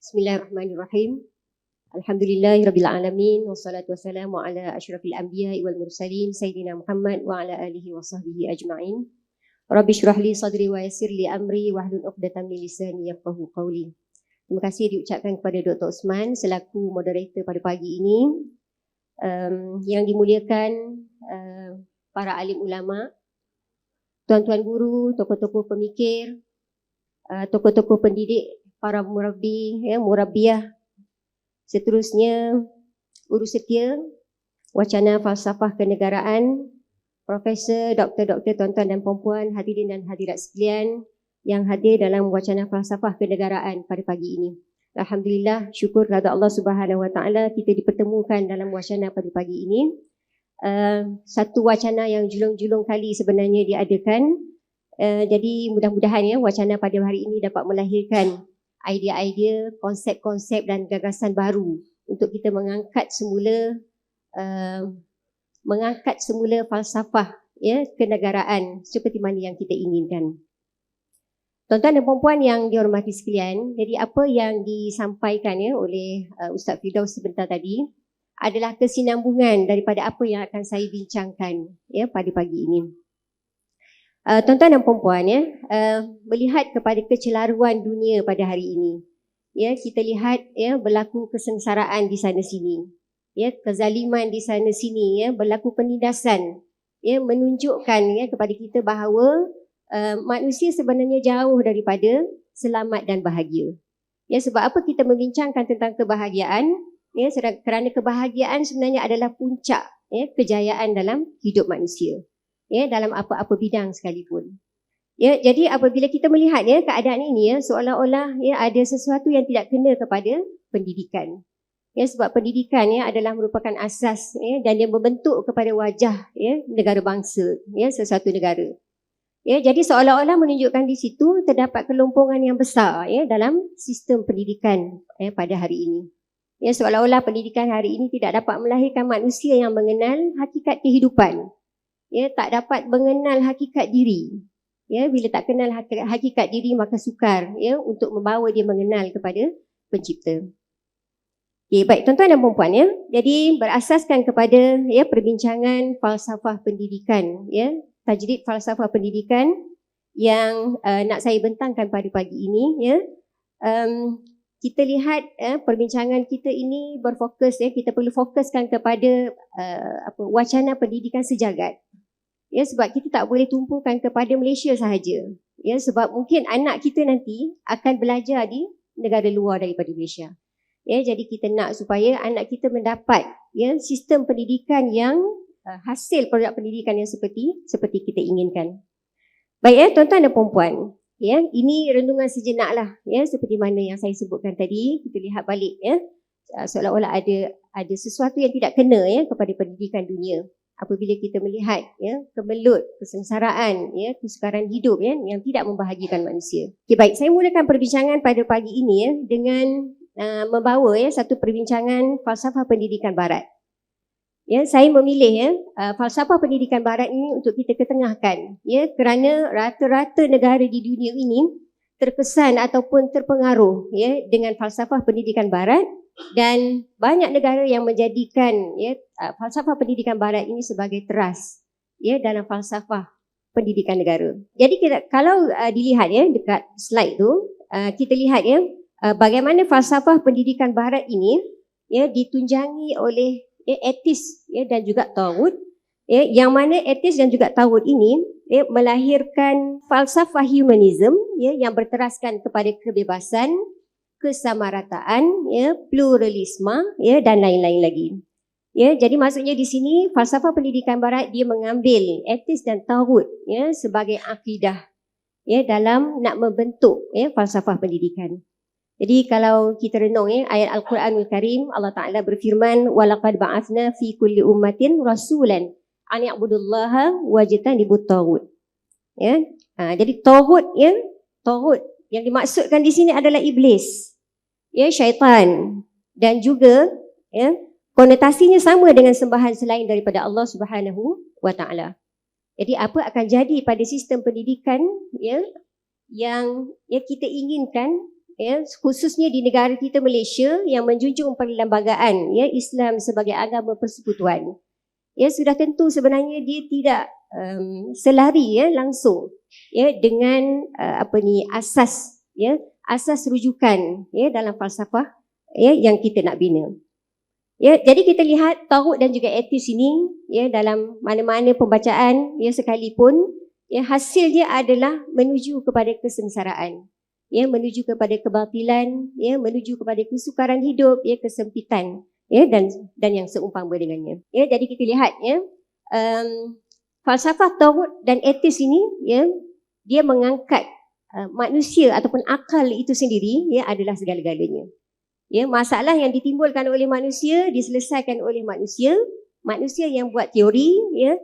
Bismillahirrahmanirrahim. Alhamdulillahirabbil alamin wassalatu wassalamu ala asyrafil anbiya'i wal mursalin sayyidina Muhammad wa ala alihi wa sahbihi ajma'in. Rabbi shrah li sadri wa yassir li amri wahlul 'uqdatam min lisani yafqahu qawli. Terima kasih diucapkan kepada Dr. Osman selaku moderator pada pagi ini. Yang dimuliakan para alim ulama, tuan-tuan guru, tokoh-tokoh pemikir, tokoh-tokoh pendidik, para murabbi, murabbiyah, seterusnya urus setia wacana falsafah kenegaraan, profesor, doktor-doktor, tuan-tuan dan puan-puan, hadirin dan hadirat sekalian yang hadir dalam wacana falsafah kenegaraan pada pagi ini. Alhamdulillah, syukur kepada Allah Subhanahu Wa Taala kita dipertemukan dalam wacana pada pagi ini. Satu wacana yang julung-julung kali sebenarnya diadakan. Jadi mudah-mudahan wacana pada hari ini dapat melahirkan idea-idea, konsep-konsep dan gagasan baru untuk kita mengangkat semula falsafah kenegaraan seperti mana yang kita inginkan. Tuan-tuan dan puan-puan yang dihormati sekalian, jadi apa yang disampaikan oleh Ustaz Firdaus sebentar tadi adalah kesinambungan daripada apa yang akan saya bincangkan pada pagi ini. Tuan-tuan dan puan-puan melihat kepada kecelaruan dunia pada hari ini, kita lihat berlaku kesengsaraan di sana sini, kezaliman di sana sini, berlaku penindasan, menunjukkan kepada kita bahawa manusia sebenarnya jauh daripada selamat dan bahagia. Sebab apa kita membincangkan tentang kebahagiaan? Kerana kebahagiaan sebenarnya adalah puncak kejayaan dalam hidup manusia. Dalam apa-apa bidang sekalipun. Jadi apabila kita melihat keadaan ini seolah-olah ada sesuatu yang tidak kena kepada pendidikan. Sebab pendidikan adalah merupakan asas dan dia membentuk kepada wajah negara bangsa, sesuatu negara. Jadi seolah-olah menunjukkan di situ terdapat kelompongan yang besar dalam sistem pendidikan pada hari ini. Seolah-olah pendidikan hari ini tidak dapat melahirkan manusia yang mengenal hakikat kehidupan. Tak dapat mengenal hakikat diri. Bila tak kenal hakikat diri maka sukar untuk membawa dia mengenal kepada pencipta. Baik tuan-tuan dan puan-puan jadi berasaskan kepada perbincangan falsafah pendidikan, tajdid falsafah pendidikan yang nak saya bentangkan pada pagi ini kita lihat perbincangan kita ini berfokus kita perlu fokuskan kepada wacana pendidikan sejagat. Sebab kita tak boleh tumpukan kepada Malaysia sahaja. Sebab mungkin anak kita nanti akan belajar di negara luar daripada Malaysia. Jadi kita nak supaya anak kita mendapat sistem pendidikan yang hasil produk pendidikan yang seperti kita inginkan. Baik tuan-tuan dan puan-puan, ini renungan sejenak lah seperti mana yang saya sebutkan tadi. Kita lihat balik seolah-olah ada sesuatu yang tidak kena kepada pendidikan dunia. Apabila kita melihat kemelut, kesengsaraan, kesukaran hidup yang tidak membahagiakan manusia. Baik, saya mulakan perbincangan pada pagi ini dengan membawa satu perbincangan falsafah pendidikan barat. Saya memilih falsafah pendidikan barat ini untuk kita ketengahkan kerana rata-rata negara di dunia ini terkesan ataupun terpengaruh dengan falsafah pendidikan barat. Dan banyak negara yang menjadikan falsafah pendidikan barat ini sebagai teras dalam falsafah pendidikan negara. Jadi kalau dilihat dekat slide tu, kita lihat bagaimana falsafah pendidikan barat ini ditunjangi oleh etis dan juga taghut, yang mana etis dan juga taghut ini melahirkan falsafah humanism yang berteraskan kepada kebebasan, kesamarataan, pluralisme dan lain-lain lagi. Jadi maksudnya di sini falsafah pendidikan barat dia mengambil etis dan taghut sebagai akidah dalam nak membentuk falsafah pendidikan. Jadi kalau kita renung ayat Al-Quranul Karim, Allah Taala berfirman walaqad ba'atsna fi kulli ummatin rasulan an ya'budullaha wajtanibut taghut. Jadi taghut yang dimaksudkan di sini adalah iblis, syaitan, dan juga konotasinya sama dengan sembahan selain daripada Allah Subhanahu Wa Taala. Jadi apa akan jadi pada sistem pendidikan yang kita inginkan ya, khususnya di negara kita Malaysia yang menjunjung perlembagaan ya Islam sebagai agama persekutuan. Ya, sudah tentu sebenarnya dia tidak selari ya langsung ya dengan asas ya, asas rujukan ya dalam falsafah ya yang kita nak bina. Ya, jadi kita lihat taghut dan juga etis ini ya dalam mana-mana pembacaan ya sekalipun ya hasil dia adalah menuju kepada kesengsaraan, ya menuju kepada kebatilan, ya menuju kepada kesukaran hidup, ya kesempitan, ya dan yang seumpama dengannya. Ya, jadi kita lihat ya falsafah taghut dan etis ini ya dia mengangkat manusia ataupun akal itu sendiri ya adalah segala-galanya. Ya, masalah yang ditimbulkan oleh manusia diselesaikan oleh manusia yang buat teori ya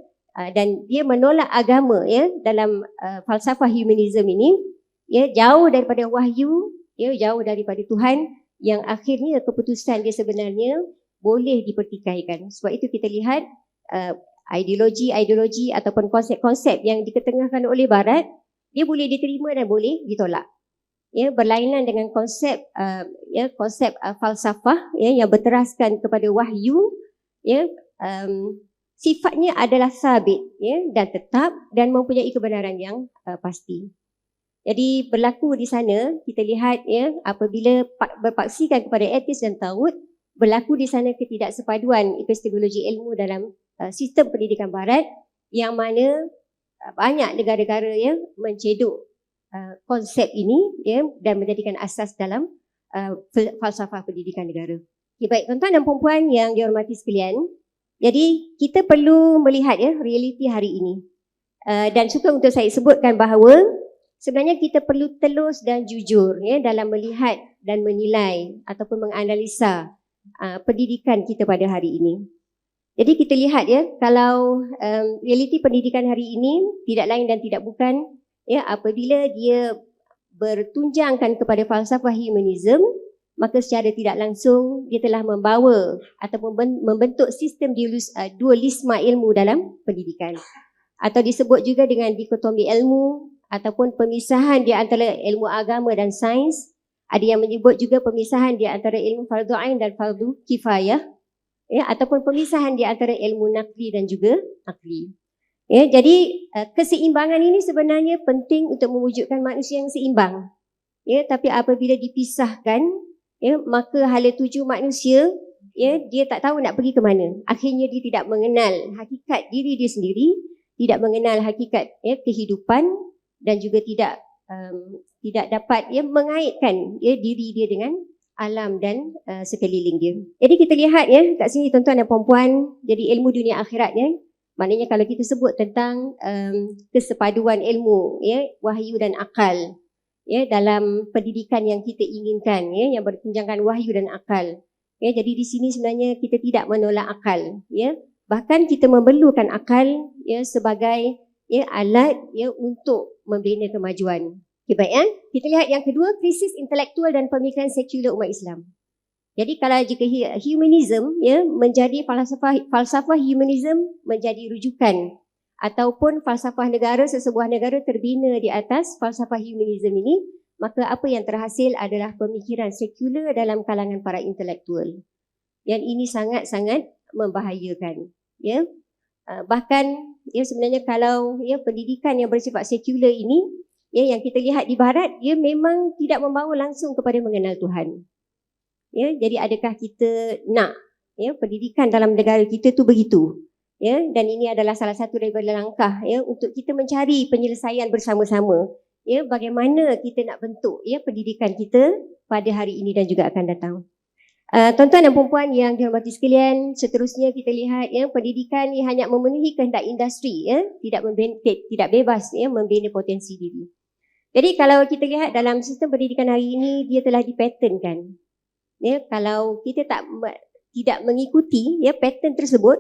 dan dia menolak agama ya dalam falsafah humanism ini ya jauh daripada wahyu ya jauh daripada Tuhan yang akhirnya keputusan dia sebenarnya boleh dipertikaikan. Sebab itu kita lihat ideologi ataupun konsep-konsep yang diketengahkan oleh barat dia boleh diterima dan boleh ditolak. Ya, berlainan dengan konsep falsafah ya yang berteraskan kepada wahyu ya sifatnya adalah sabit ya dan tetap dan mempunyai kebenaran yang pasti. Jadi berlaku di sana kita lihat ya apabila berpaksikan kepada etis dan taghut berlaku di sana ketidaksepaduan epistemologi ilmu dalam sistem pendidikan barat yang mana banyak negara-negara ya mencedok konsep ini ya dan menjadikan asas dalam falsafah pendidikan negara. Okay, baik tuan-tuan dan puan-puan yang dihormati sekalian. Jadi kita perlu melihat ya realiti hari ini. Dan suka untuk saya sebutkan bahawa sebenarnya kita perlu telus dan jujur ya dalam melihat dan menilai ataupun menganalisa pendidikan kita pada hari ini. Jadi kita lihat ya kalau realiti pendidikan hari ini tidak lain dan tidak bukan ya apabila dia bertunjangkan kepada falsafah humanism maka secara tidak langsung dia telah membawa ataupun membentuk sistem dualisme ilmu dalam pendidikan atau disebut juga dengan dikotomi ilmu ataupun pemisahan di antara ilmu agama dan sains. Ada yang menyebut juga pemisahan di antara ilmu fardu ain dan fardu kifayah ya ataupun pemisahan di antara ilmu nakli dan juga akli. Ya, jadi keseimbangan ini sebenarnya penting untuk mewujudkan manusia yang seimbang. Ya, tapi apabila dipisahkan, ya, maka hala tuju manusia, ya, dia tak tahu nak pergi ke mana. Akhirnya dia tidak mengenal hakikat diri dia sendiri, tidak mengenal hakikat ya, kehidupan dan juga tidak dapat ya mengaitkan ya diri dia dengan alam dan sekeliling dia. Jadi kita lihat ya kat sini tuan-tuan dan puan-puan, jadi ilmu dunia akhirat ya. Maknanya kalau kita sebut tentang kesepaduan ilmu, ya, wahyu dan akal, ya, dalam pendidikan yang kita inginkan, ya, yang bertunjangkan wahyu dan akal, ya, jadi di sini sebenarnya kita tidak menolak akal, ya, bahkan kita memerlukan akal, ya, sebagai ya alat, ya, untuk membina kemajuan. Okay, baik, ya. Kita lihat yang kedua, krisis intelektual dan pemikiran sekular umat Islam. Jadi kalau jika humanism ya menjadi falsafah humanism menjadi rujukan ataupun falsafah negara sesebuah negara terbina di atas falsafah humanism ini, maka apa yang terhasil adalah pemikiran sekular dalam kalangan para intelektual. Yang ini sangat-sangat membahayakan ya. Bahkan ya sebenarnya kalau ya pendidikan yang bersifat sekular ini ya yang kita lihat di barat dia memang tidak membawa langsung kepada mengenal Tuhan. Ya, jadi adakah kita nak ya pendidikan dalam negara kita tu begitu? Ya, dan ini adalah salah satu daripada langkah ya untuk kita mencari penyelesaian bersama-sama. Ya, bagaimana kita nak bentuk ya pendidikan kita pada hari ini dan juga akan datang. Tuan-tuan dan puan-puan yang dihormati sekalian, seterusnya kita lihat ya pendidikan ni hanya memenuhi kehendak industri ya, tidak bebas ya membina potensi diri. Jadi kalau kita lihat dalam sistem pendidikan hari ini dia telah dipatternkan. Ya, kalau kita tidak mengikuti ya pattern tersebut,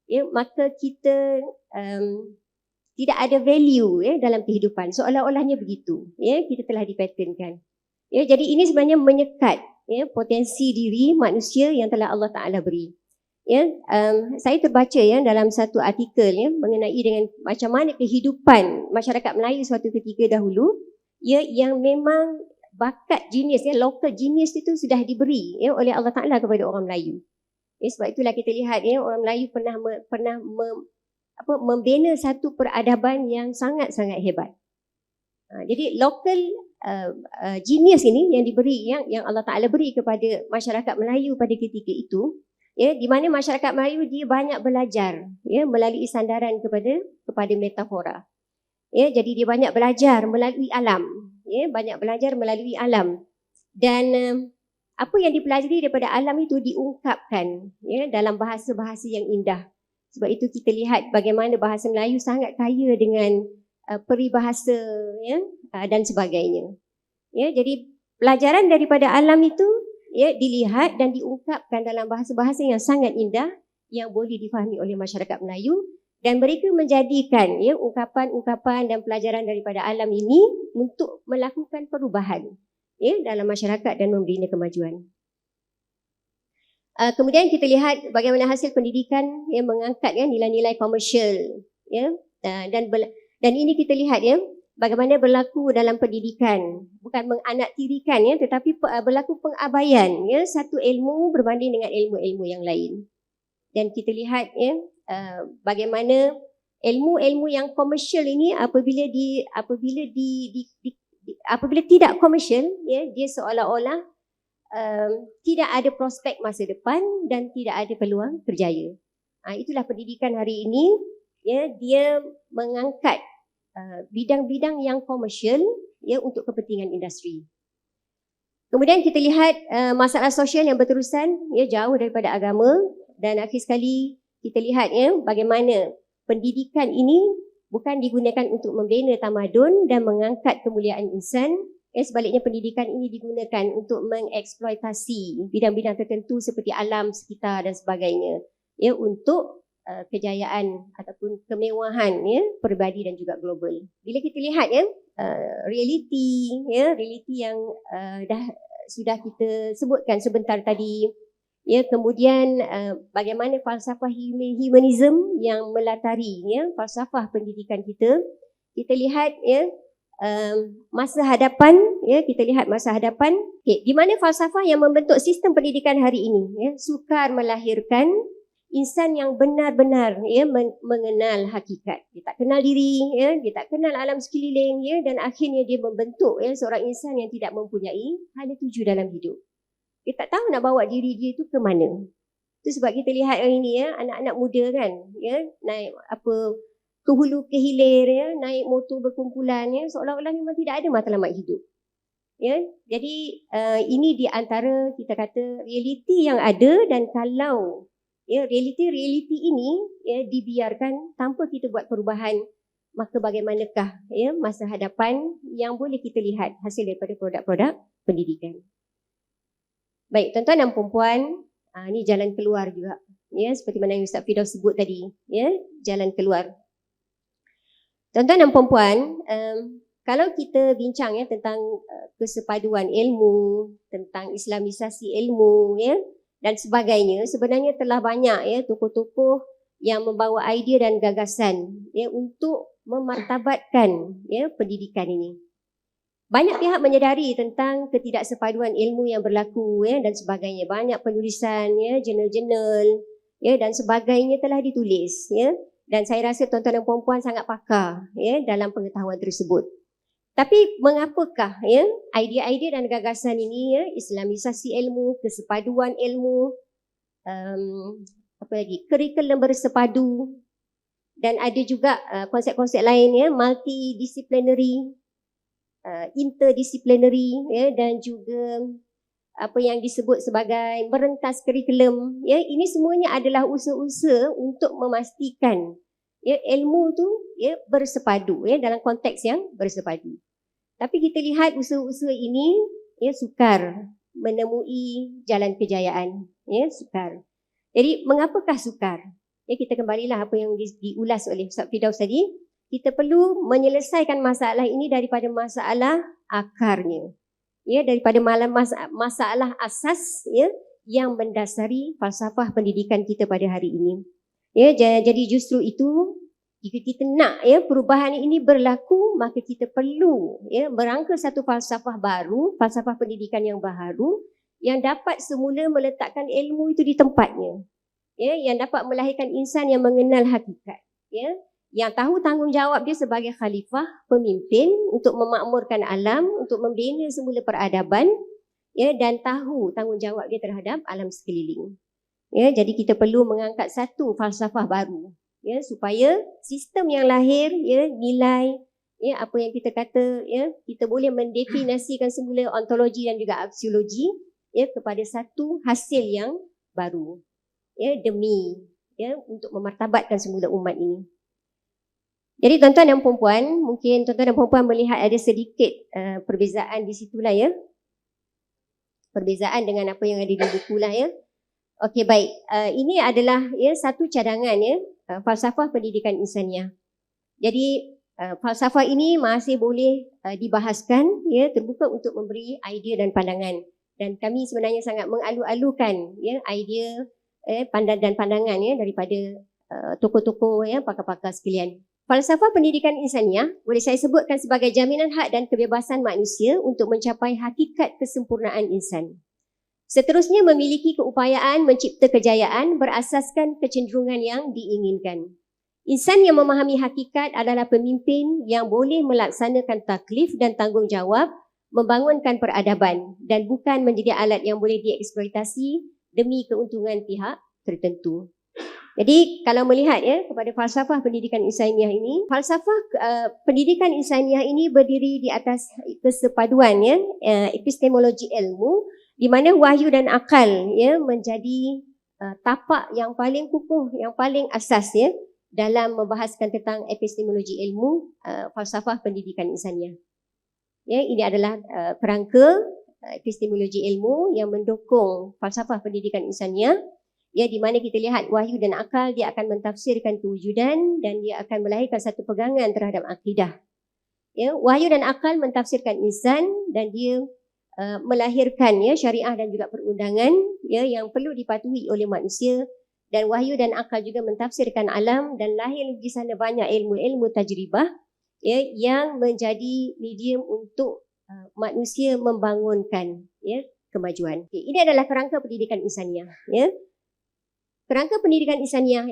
ya maka kita tidak ada value ya dalam kehidupan. Seolah-olahnya begitu. Ya, kita telah dipatternkan. Ya, jadi ini sebenarnya menyekat ya potensi diri manusia yang telah Allah Taala beri. Ya, saya terbaca ya dalam satu artikel ya mengenai dengan macam mana kehidupan masyarakat Melayu suatu ketika dahulu ya yang memang bakat genius ya, local genius itu sudah diberi ya oleh Allah Taala kepada orang Melayu. Ya, sebab itulah kita lihat ya orang Melayu pernah membina satu peradaban yang sangat-sangat hebat. Jadi local genius ini yang diberi yang Allah Taala beri kepada masyarakat Melayu pada ketika itu, ya, di mana masyarakat Melayu dia banyak belajar ya melalui sandaran kepada metafora. Ya, jadi dia banyak belajar melalui alam, ya, banyak belajar melalui alam. Dan apa yang dipelajari daripada alam itu diungkapkan ya dalam bahasa-bahasa yang indah. Sebab itu kita lihat bagaimana bahasa Melayu sangat kaya dengan peribahasa ya dan sebagainya. Ya, jadi pelajaran daripada alam itu ya dilihat dan diungkapkan dalam bahasa-bahasa yang sangat indah yang boleh difahami oleh masyarakat Melayu, dan mereka menjadikan ya ungkapan-ungkapan dan pelajaran daripada alam ini untuk melakukan perubahan ya dalam masyarakat dan membina kemajuan. Kemudian kita lihat bagaimana hasil pendidikan yang mengangkat ya nilai-nilai komersial ya dan ini kita lihat ya bagaimana berlaku dalam pendidikan, bukan menganaktirikan ya, tetapi berlaku pengabaian ya satu ilmu berbanding dengan ilmu-ilmu yang lain. Dan kita lihat ya bagaimana ilmu-ilmu yang komersial ini apabila tidak komersial ya, dia seolah-olah tidak ada prospek masa depan dan tidak ada peluang berjaya. Itulah pendidikan hari ini ya, dia mengangkat bidang-bidang yang komersial ya untuk kepentingan industri. Kemudian kita lihat masalah sosial yang berterusan ya jauh daripada agama, dan akhir sekali kita lihat ya bagaimana pendidikan ini bukan digunakan untuk membina tamadun dan mengangkat kemuliaan insan. Ya, sebaliknya pendidikan ini digunakan untuk mengeksploitasi bidang-bidang tertentu seperti alam sekitar dan sebagainya ya untuk kejayaan ataupun kemewahan ya peribadi dan juga global. Bila kita lihat ya realiti yang sudah kita sebutkan sebentar tadi ya, kemudian bagaimana falsafah humanism yang melatari ya falsafah pendidikan kita lihat ya masa hadapan ya, kita lihat masa hadapan di mana falsafah yang membentuk sistem pendidikan hari ini ya sukar melahirkan insan yang benar-benar ya mengenal hakikat. Dia tak kenal diri ya, dia tak kenal alam sekeliling ya, dan akhirnya dia membentuk ya seorang insan yang tidak mempunyai hanya tuju dalam hidup. Dia tak tahu nak bawa diri dia itu ke mana. Itu sebab kita lihat hari ini ya anak-anak muda kan ya naik ke hulu ke hilir ya, naik motor berkumpulan ya, seolah-olah memang tidak ada matlamat hidup. Ya, jadi ini di antara kita kata realiti yang ada, dan kalau ya realiti ini ya dibiarkan tanpa kita buat perubahan, maka bagaimanakah ya masa hadapan yang boleh kita lihat hasil daripada produk-produk pendidikan. Baik, tuan-tuan dan puan-puan, ini jalan keluar juga ya, seperti mana yang Ustaz Firdaus sebut tadi ya, jalan keluar. Tuan-tuan dan puan-puan, kalau kita bincang ya tentang kesepaduan ilmu, tentang islamisasi ilmu ya dan sebagainya, sebenarnya telah banyak ya tokoh-tokoh yang membawa idea dan gagasan ya untuk memartabatkan ya pendidikan ini. Banyak pihak menyedari tentang ketidaksepaduan ilmu yang berlaku ya dan sebagainya. Banyak penulisan ya, jurnal-jurnal ya dan sebagainya telah ditulis ya. Dan saya rasa tuan-tuan dan puan-puan sangat pakar ya dalam pengetahuan tersebut. Tapi mengapakah ya idea-idea dan gagasan ini ya, islamisasi ilmu, kesepaduan ilmu, kurikulum bersepadu, dan ada juga konsep-konsep lain ya, multidisciplinary, interdisciplinary ya, dan juga apa yang disebut sebagai merentas kurikulum ya, ini semuanya adalah usaha-usaha untuk memastikan ya ilmu tu ya bersepadu ya dalam konteks yang bersepadu. Tapi kita lihat usaha-usaha ini ya sukar menemui jalan kejayaan ya, sukar. Jadi mengapakah sukar? Ya, kita kembalilah apa yang diulas oleh Ustaz Firdaus tadi. Kita perlu menyelesaikan masalah ini daripada masalah akarnya. Ya, daripada masalah asas ya yang mendasari falsafah pendidikan kita pada hari ini. Ya, jadi justru itu Jika kita nak perubahan ini berlaku, maka kita perlu merangka satu falsafah baru, falsafah pendidikan yang baru yang dapat semula meletakkan ilmu itu di tempatnya. Yang dapat melahirkan insan yang mengenal hakikat. Yang tahu tanggungjawab dia sebagai khalifah, pemimpin untuk memakmurkan alam, untuk membina semula peradaban, dan tahu tanggungjawab dia terhadap alam sekeliling. Jadi kita perlu mengangkat satu falsafah baru, supaya sistem yang lahir, nilai, apa yang kita kata, kita boleh mendefinisikan semula ontologi dan juga aksiologi, kepada satu hasil yang baru, demi untuk memartabatkan semula umat ini. Jadi tuan-tuan dan puan-puan, mungkin tuan-tuan dan puan-puan melihat ada sedikit perbezaan di situlah perbezaan dengan apa yang ada di buku lah Okey, baik. Ini adalah satu cadangan falsafah pendidikan insaniah. Jadi falsafah ini masih boleh dibahaskan, terbuka untuk memberi idea dan pandangan. Dan kami sebenarnya sangat mengalu-alukan idea dan pandangan daripada tokoh-tokoh pakar-pakar sekalian. Falsafah pendidikan insaniah boleh saya sebutkan sebagai jaminan hak dan kebebasan manusia untuk mencapai hakikat kesempurnaan insan. Seterusnya memiliki keupayaan mencipta kejayaan berasaskan kecenderungan yang diinginkan. Insan yang memahami hakikat adalah pemimpin yang boleh melaksanakan taklif dan tanggungjawab, membangunkan peradaban dan bukan menjadi alat yang boleh dieksploitasi demi keuntungan pihak tertentu. Jadi kalau melihat kepada falsafah pendidikan insaniah ini, falsafah pendidikan insaniah ini berdiri di atas kesepaduan epistemologi ilmu, di mana wahyu dan akal menjadi tapak yang paling kukuh, yang paling asas dalam membahaskan tentang epistemologi ilmu, falsafah pendidikan insaniah. Ini adalah kerangka epistemologi ilmu yang mendukung falsafah pendidikan insaniah. Di mana kita lihat wahyu dan akal dia akan mentafsirkan kewujudan dan dia akan melahirkan satu pegangan terhadap akidah. Wahyu dan akal mentafsirkan insan dan dia melahirkan syariah dan juga perundangan yang perlu dipatuhi oleh manusia, dan wahyu dan akal juga mentafsirkan alam dan lahir di sana banyak ilmu-ilmu tajribah yang menjadi medium untuk manusia membangunkan kemajuan. Ini adalah kerangka pendidikan insaniah. Kerangka pendidikan insaniah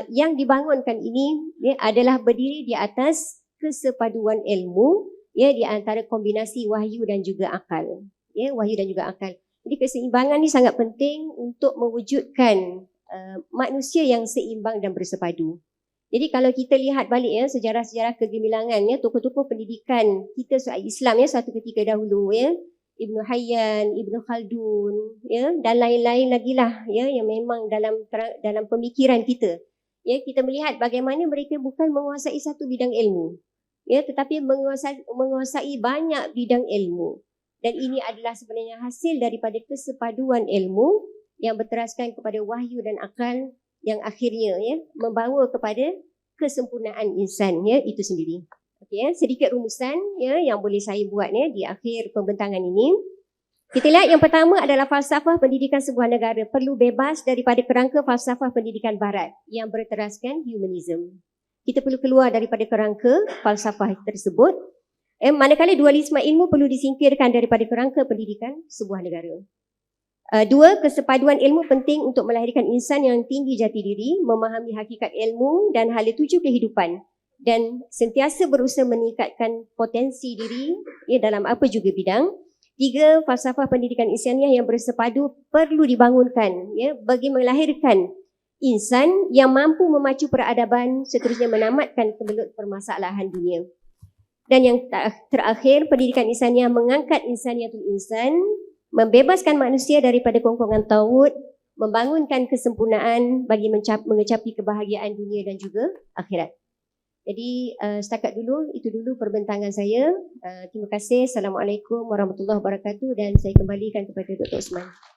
yang dibangunkan ini adalah berdiri di atas kesepaduan ilmu di antara kombinasi wahyu dan juga akal. Wahyu dan juga akal. Jadi keseimbangan ini sangat penting untuk mewujudkan manusia yang seimbang dan bersepadu. Jadi kalau kita lihat balik sejarah-sejarah kegemilangan tokoh-tokoh pendidikan kita soal Islam satu ketika dahulu Ibn Hayyan, Ibn Khaldun, dan lain-lain lagi lah yang memang dalam pemikiran kita. Kita melihat bagaimana mereka bukan menguasai satu bidang ilmu, tetapi menguasai banyak bidang ilmu. Dan ini adalah sebenarnya hasil daripada kesepaduan ilmu yang berteraskan kepada wahyu dan akal yang akhirnya membawa kepada kesempurnaan insan itu sendiri. Okay, sedikit rumusan yang boleh saya buat di akhir pembentangan ini. Kita lihat yang pertama adalah falsafah pendidikan sebuah negara perlu bebas daripada kerangka falsafah pendidikan barat yang berteraskan humanism. Kita perlu keluar daripada kerangka falsafah tersebut. Manakala dualisme ilmu perlu disingkirkan daripada kerangka pendidikan sebuah negara. Dua, kesepaduan ilmu penting untuk melahirkan insan yang tinggi jati diri, memahami hakikat ilmu dan hala tuju kehidupan, dan sentiasa berusaha meningkatkan potensi diri dalam apa juga bidang. Tiga, falsafah pendidikan insaniah yang bersepadu perlu dibangunkan bagi melahirkan insan yang mampu memacu peradaban, seterusnya menamatkan kemelut permasalahan dunia. Dan yang terakhir, pendidikan insaniah mengangkat insaniatul insan, membebaskan manusia daripada kongkongan taghut, membangunkan kesempurnaan bagi mengecapi kebahagiaan dunia dan juga akhirat. Jadi setakat dulu, itu dulu perbentangan saya. Terima kasih. Assalamualaikum warahmatullahi wabarakatuh, dan saya kembalikan kepada Dr. Osman.